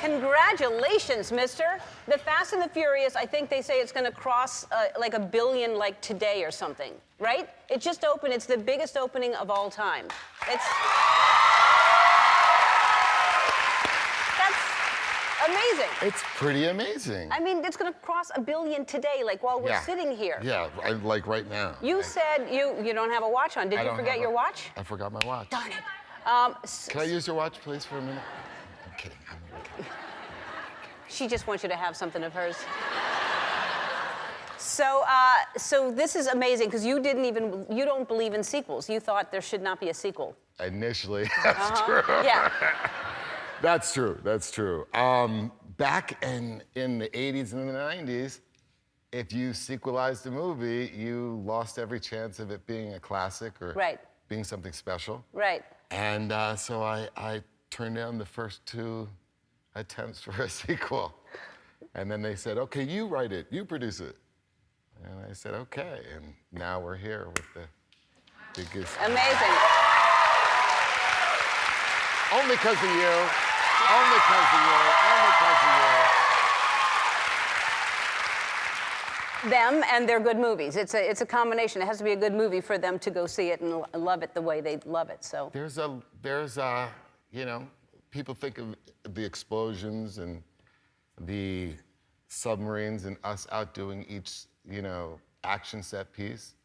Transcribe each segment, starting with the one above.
Congratulations, mister. The Fast and the Furious, I think they say it's going to cross like 1 billion like today or something, right? It just opened. It's the biggest opening of all time. That's amazing. It's pretty amazing. I mean, it's going to cross 1 billion today, like while we're sitting here. Yeah, like right now. You said you don't have a watch on. Did you forget your watch? I forgot my watch. Darn it. Can I use your watch, please, for a minute? I'm kidding. She just wants you to have something of hers. So this is amazing because you don't believe in sequels. You thought there should not be a sequel. Initially, that's true. Yeah. That's true. Back in the 80s and the 90s, if you sequelized a movie, you lost every chance of it being a classic or being something special. Right. And so I turned down the first 2 attempts for a sequel. And then they said, okay, you write it, you produce it. And I said, okay. And now we're here with the biggest. Amazing. Only because of you. Only because of you. Only because of you. Them and their good movies. It's a combination. It has to be a good movie for them to go see it and love it the way they love it. So there's you know, people think of the explosions and the submarines and us outdoing each, you know, action set piece.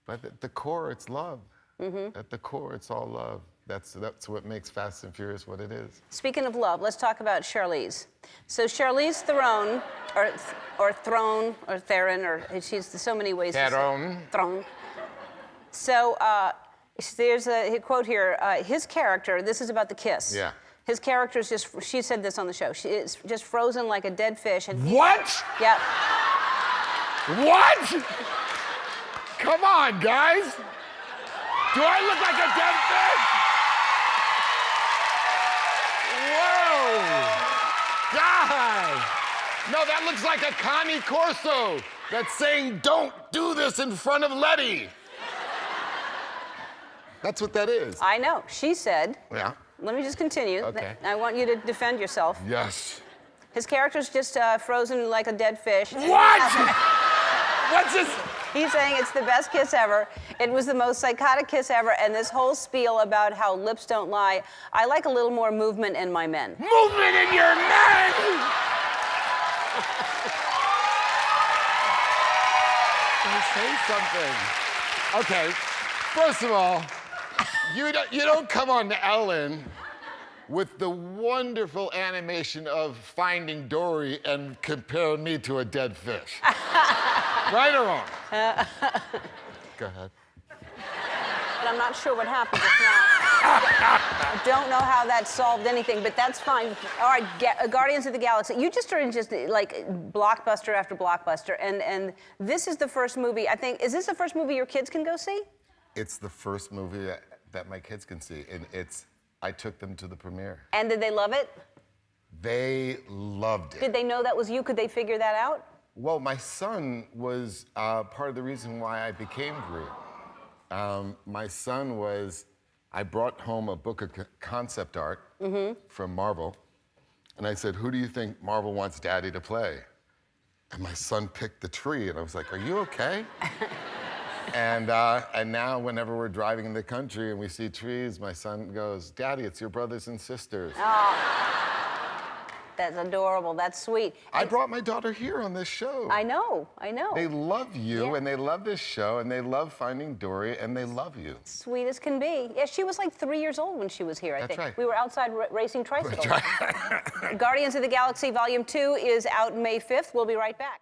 But at the core, it's love. Mm-hmm. At the core, it's all love. That's what makes Fast and Furious what it is. Speaking of love, let's talk about Charlize. So Charlize Theron, or Throne, or Theron, or she's so many ways Theron. to say Throne. So there's a quote here. His character, this is about the kiss. Yeah. His character is just, she said this on the show, she is just frozen like a dead fish. And what? Yeah. What? Come on, guys. Do I look like a dead fish? Whoa! God! No, that looks like a Connie Corso that's saying, don't do this in front of Letty. That's what that is. I know. She said, yeah. Let me just continue. Okay. I want you to defend yourself. Yes. His character's just frozen like a dead fish. What? What's this? He's saying it's the best kiss ever. It was the most psychotic kiss ever, and this whole spiel about how lips don't lie. I like a little more movement in my men. Movement in your men! Say something. Okay, first of all, you don't come on to Ellen with the wonderful animation of Finding Dory and compare me to a dead fish. Right or wrong? Go ahead. But I'm not sure what happened just now. I don't know how that solved anything, but that's fine. All right, Guardians of the Galaxy. You just are in just like blockbuster after blockbuster, and this is the first movie, I think, is this the first movie your kids can go see? It's the first movie that my kids can see, and I took them to the premiere. And did they love it? They loved it. Did they know that was you? Could they figure that out? Well, my son was part of the reason why I became Groot. My son I brought home a book of concept art from Marvel, and I said, who do you think Marvel wants Daddy to play? And my son picked the tree, and I was like, are you okay? And now whenever we're driving in the country and we see trees, my son goes, Daddy, it's your brothers and sisters. Oh. That's adorable. That's sweet. I brought my daughter here on this show. I know. They love you, and they love this show, and they love Finding Dory, and they love you. Sweet as can be. Yeah, she was like 3 years old when she was here, I think. That's right. We were outside racing tricycles. That's right. Guardians of the Galaxy Volume 2 is out May 5th. We'll be right back.